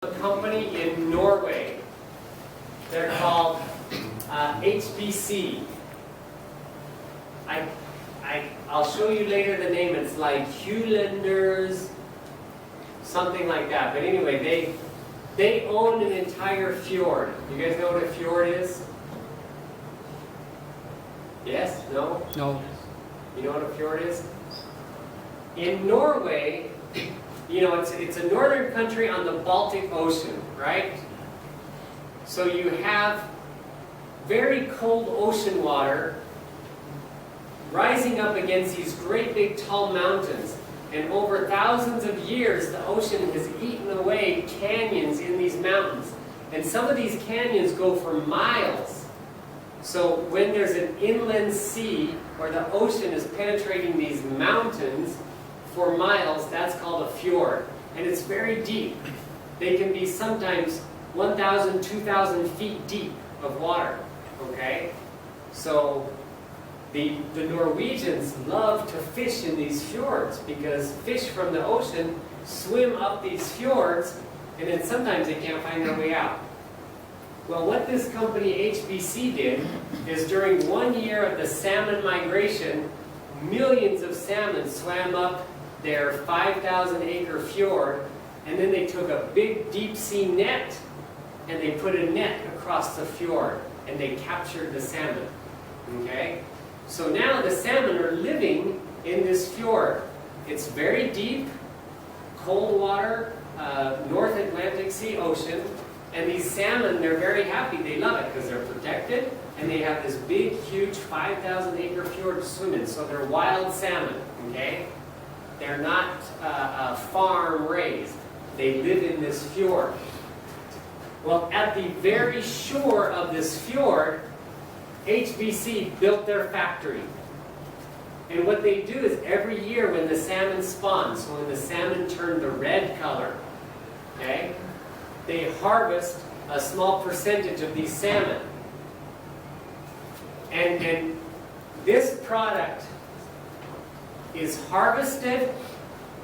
A company in Norway. They're called HBC. I'll show you later the name. It's like Hewlanders, something like that. But anyway, they own an entire fjord. You guys know what a fjord is? Yes? No? No. You know what a fjord is? In Norway, you know, it's a northern country on the Baltic Ocean, right? So you have very cold ocean water rising up against these great big tall mountains. And over thousands of years, the ocean has eaten away canyons in these mountains. And some of these canyons go for miles. So when there's an inland sea, or the ocean is penetrating these mountains for miles, that's called a fjord. And it's very deep. They can be sometimes 1,000, 2,000 feet deep of water, okay? So the Norwegians love to fish in these fjords because fish from the ocean swim up these fjords and then sometimes they can't find their way out. Well, what this company HBC did is during 1 year of the salmon migration, millions of salmon swam up their 5,000-acre fjord, and then they took a big deep sea net and they put a net across the fjord and they captured the salmon. Okay? So now the salmon are living in this fjord. It's very deep, cold water, North Atlantic Sea ocean, and these salmon, they're very happy. They love it because they're protected and they have this big, huge 5,000-acre fjord to swim in. So they're wild salmon, okay? They're not farm raised. They live in this fjord. Well, at the very shore of this fjord, HBC built their factory. And what they do is every year when the salmon spawn, so when the salmon turn the red color, okay, they harvest a small percentage of these salmon. And this product is harvested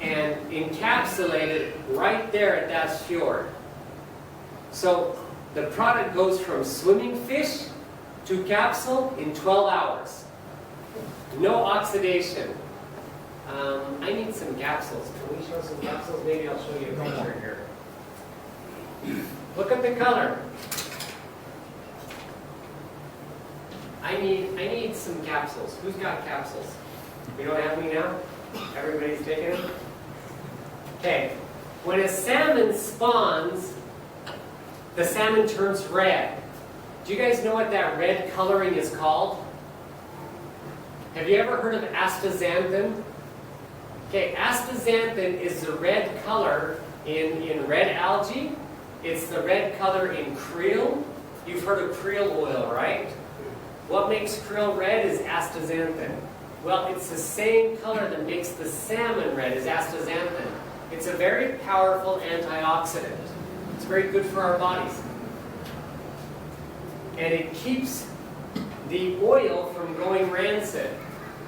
and encapsulated right there at that fjord. So the product goes from swimming fish to capsule in 12 hours. No oxidation. I need some capsules. Can we show some capsules? Maybe I'll show you a picture here. Look at the color. I need some capsules. Who's got capsules? We don't have any now? Everybody's taking them? Okay. When a salmon spawns, the salmon turns red. Do you guys know what that red coloring is called? Have you ever heard of astaxanthin? Okay, astaxanthin is the red color in red algae. It's the red color in krill. You've heard of krill oil, right? What makes krill red is astaxanthin. Well, it's the same color that makes the salmon red is astaxanthin. It's a very powerful antioxidant. It's very good for our bodies. And it keeps the oil from going rancid.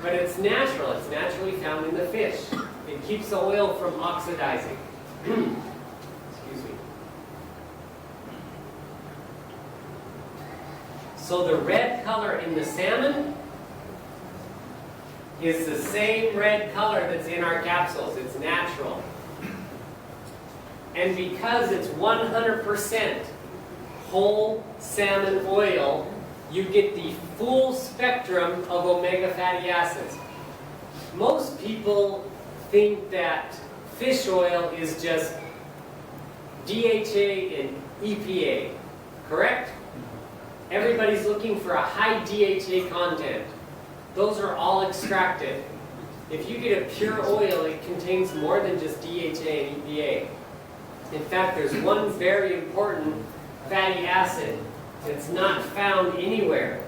But it's natural. It's naturally found in the fish. It keeps the oil from oxidizing. Excuse me. So the red color in the salmon is the same red color that's in our capsules. It's natural. And because it's 100% whole salmon oil, you get the full spectrum of omega fatty acids. Most people think that fish oil is just DHA and EPA, correct? Everybody's looking for a high DHA content. Those are all extracted. If you get a pure oil, it contains more than just DHA and EPA. In fact, there's one very important fatty acid that's not found anywhere.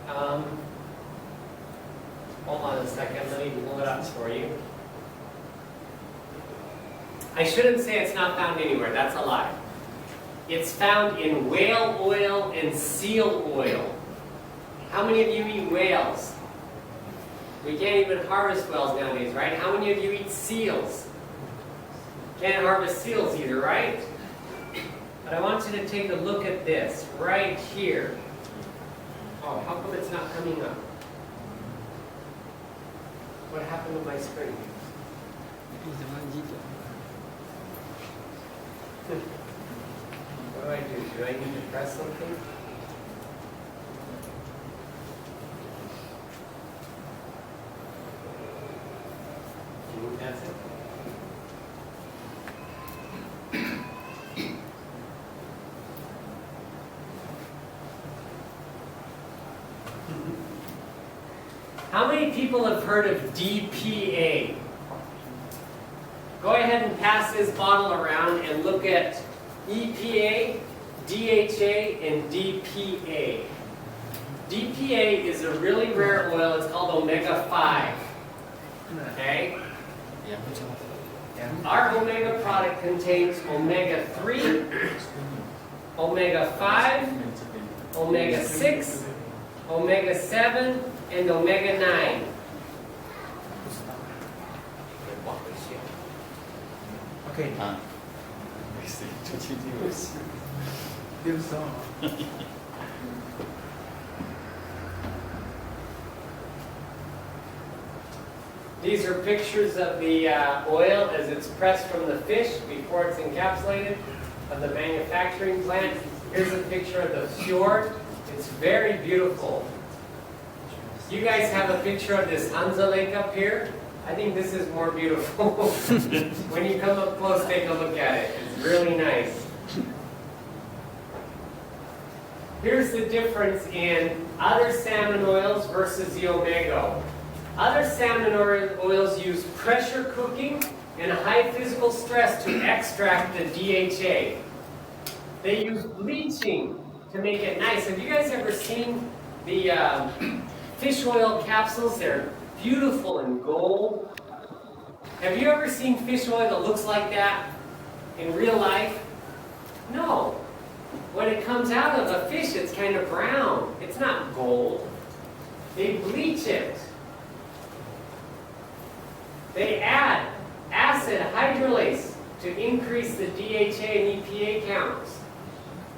Hold on a second, let me pull it up for you. I shouldn't say it's not found anywhere, that's a lie. It's found in whale oil and seal oil. How many of you eat whales? We can't even harvest whales nowadays, right? How many of you eat seals? Can't harvest seals either, right? But I want you to take a look at this right here. Oh, how come it's not coming up? What happened to my screen? What do I do? Should I need to press something? That's it. How many people have heard of DPA? Go ahead and pass this bottle around and look at EPA, DHA, and DPA. DPA is a really rare oil. It's called omega-5. Okay? Our omega product contains omega-3, omega-5, omega-6, omega-7, and omega-9. Okay. These are pictures of the oil as it's pressed from the fish before it's encapsulated of the manufacturing plant. Here's a picture of the fjord. It's very beautiful. You guys have a picture of this Hansa Lake up here. I think this is more beautiful. When you come up close, take a look at it. It's really nice. Here's the difference in other salmon oils versus the omega. Other salmon oils use pressure cooking and high physical stress to extract the DHA. They use bleaching to make it nice. Have you guys ever seen the fish oil capsules? They're beautiful in gold. Have you ever seen fish oil that looks like that in real life? No. When it comes out of a fish, it's kind of brown. It's not gold. They bleach it. They add acid hydrolase to increase the DHA and EPA counts.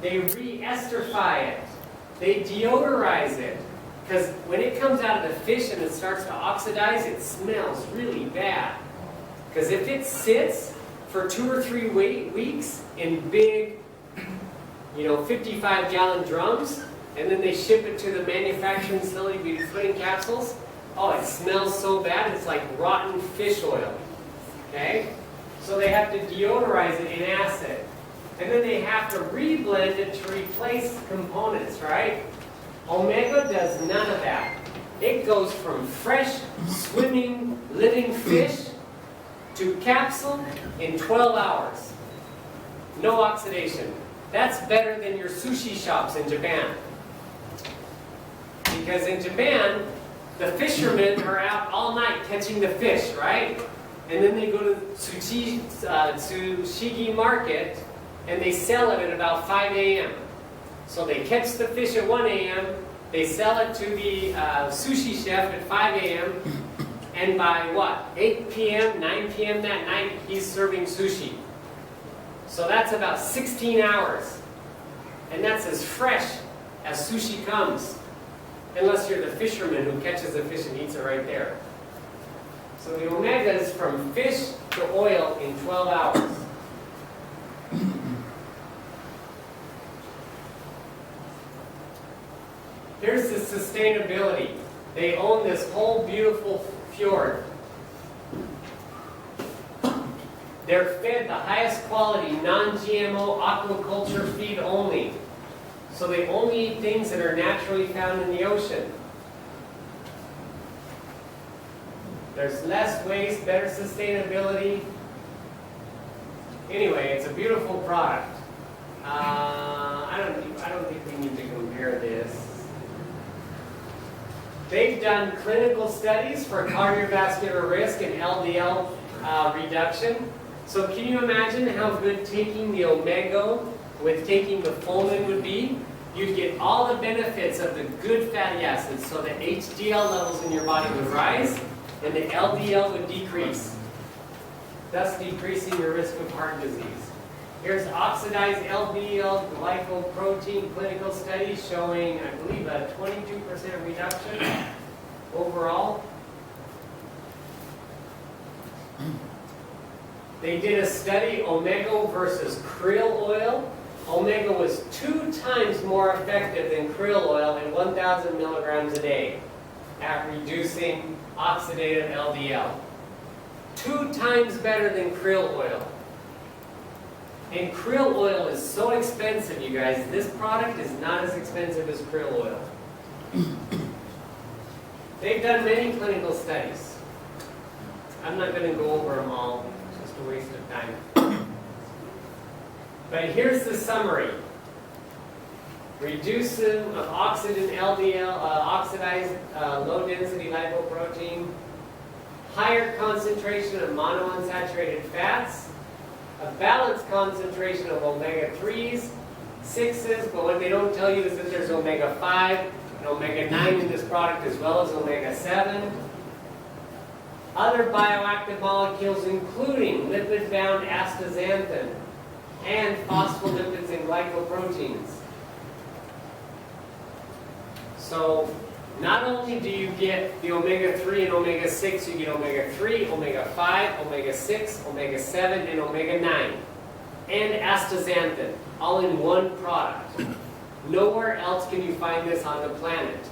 They re-esterify it. They deodorize it. Because when it comes out of the fish and it starts to oxidize, it smells really bad. Because if it sits for 2 or 3 weeks in big, 55-gallon drums, and then they ship it to the manufacturing facility to be put in capsules, oh, it smells so bad, it's like rotten fish oil. Okay? So they have to deodorize it in acid. And then they have to reblend it to replace components, right? Omega does none of that. It goes from fresh, swimming, living fish to capsule in 12 hours. No oxidation. That's better than your sushi shops in Japan. Because in Japan, the fishermen are out all night catching the fish, right? And then they go to Tsushigi market and they sell it at about 5 a.m. So they catch the fish at 1 a.m., they sell it to the sushi chef at 5 a.m., and by what? 8 p.m., 9 p.m. that night, he's serving sushi. So that's about 16 hours. And that's as fresh as sushi comes. Unless you're the fisherman who catches the fish and eats it right there. So the omega is from fish to oil in 12 hours. Here's the sustainability. They own this whole beautiful fjord. They're fed the highest quality, non-GMO aquaculture feed only. So they only eat things that are naturally found in the ocean. There's less waste, better sustainability. Anyway, it's a beautiful product. I don't think we need to compare this. They've done clinical studies for cardiovascular risk and LDL reduction. So can you imagine how good taking the omega with taking the fulmin would be? You'd get all the benefits of the good fatty acids, so the HDL levels in your body would rise and the LDL would decrease, thus decreasing your risk of heart disease. Here's oxidized LDL glycoprotein clinical study showing, I believe, a 22% reduction overall. They did a study, omega versus krill oil. Omega was 2 times more effective than krill oil at 1,000 milligrams a day at reducing oxidative LDL. 2 times better than krill oil. And krill oil is so expensive, you guys. This product is not as expensive as krill oil. They've done many clinical studies. I'm not going to go over them all. It's just a waste of time. But here's the summary. Reduction of oxidant LDL, oxidized low-density lipoprotein, higher concentration of monounsaturated fats, a balanced concentration of omega-3s, 6s, but what they don't tell you is that there's omega-5 and omega-9 in this product as well as omega-7. Other bioactive molecules including lipid-bound astaxanthin and phospholipids and glycoproteins. So not only do you get the omega-3 and omega-6, you get omega-3, omega-5, omega-6, omega-7, and omega-9. And astaxanthin, all in one product. Nowhere else can you find this on the planet.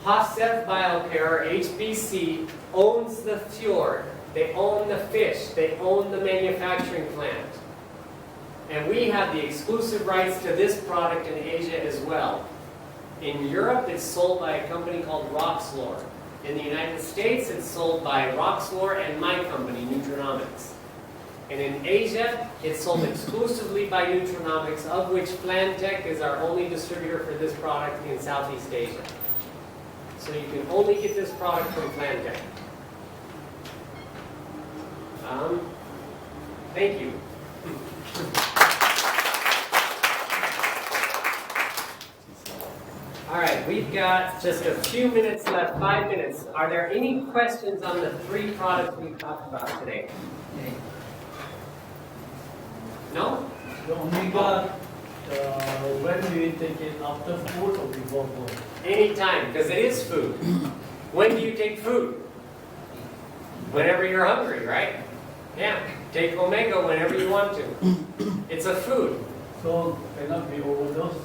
Hofseth Biocare, or HBC, owns the fjord. They own the fish. They own the manufacturing plant. And we have the exclusive rights to this product in Asia as well. In Europe, it's sold by a company called Roxlor. In the United States, it's sold by Roxlor and my company, Nutrinomics. And in Asia, it's sold exclusively by Nutrinomics, of which Flantech is our only distributor for this product in Southeast Asia. So you can only get this product from Flantech. Thank you. All right, we've got just a few minutes left, 5 minutes. Are there any questions on the 3 products we've talked about today? No? The omega, when do you take it? After food or before food? Anytime, because it is food. When do you take food? Whenever you're hungry, right? Yeah, take omega whenever you want to. It's a food. So cannot be overdosed?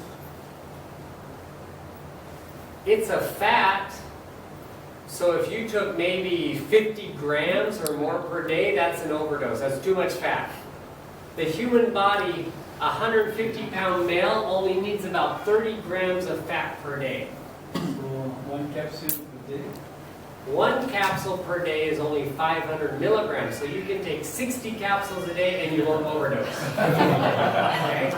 It's a fat, so if you took maybe 50 grams or more per day, that's an overdose. That's too much fat. The human body, a 150-pound male, only needs about 30 grams of fat per day. So 1 capsule per day? 1 capsule per day is only 500 milligrams, so you can take 60 capsules a day and you won't overdose. Okay?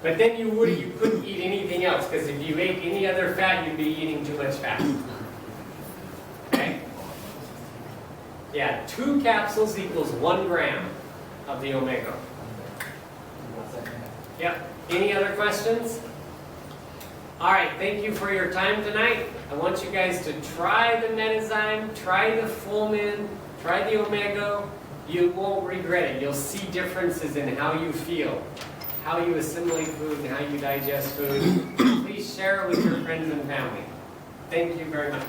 But then you couldn't eat anything else, because if you ate any other fat, you'd be eating too much fat. Okay? Yeah, 2 capsules equals 1 gram of the omega. Yep. Any other questions? All right, thank you for your time tonight. I want you guys to try the Enzyme, try the Fullmin, try the omega. You won't regret it. You'll see differences in how you feel, how you assimilate food, and how you digest food. Please share it with your friends and family. Thank you very much.